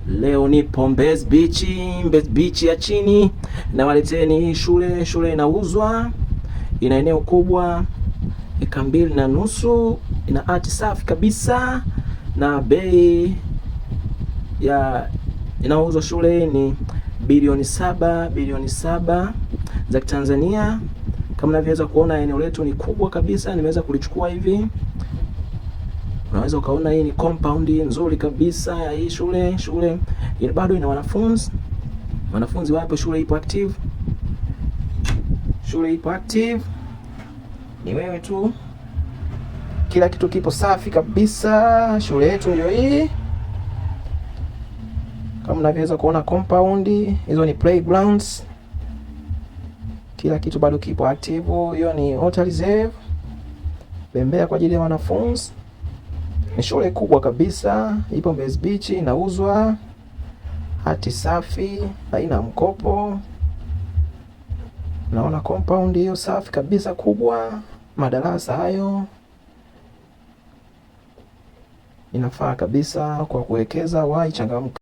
Leo nipo Mbezi Beach ya chini, na waleteni shule inauzwa, ina eneo kubwa, eka 2.5, ina art safi kabisa, na bei ya inauzwa shule ni bilioni 7 za Tanzania. Kama unavyoweza kuona, eneo letu ni kubwa kabisa, nimeweza kulichukua hivi. Unaweza ukaona hii ni compound nzuri kabisa ya hii shule. Shule bado ina wanafunzi wapo, shule ipo active, ni wewe tu, kila kitu kipo safi kabisa. Shule yetu ndio hii, kama unavyoweza kuona compound hizo ni playgrounds, kila kitu bado kipo active. Hiyo ni water reserve, bembea kwa ajili ya wanafunzi. Ni shule kubwa kabisa, ipo Mbezi Beach, inauzwa, hati safi, haina mkopo. Naona compound hiyo safi kabisa, kubwa, madarasa hayo, inafaa kabisa kwa kuwekeza. Wai changamka.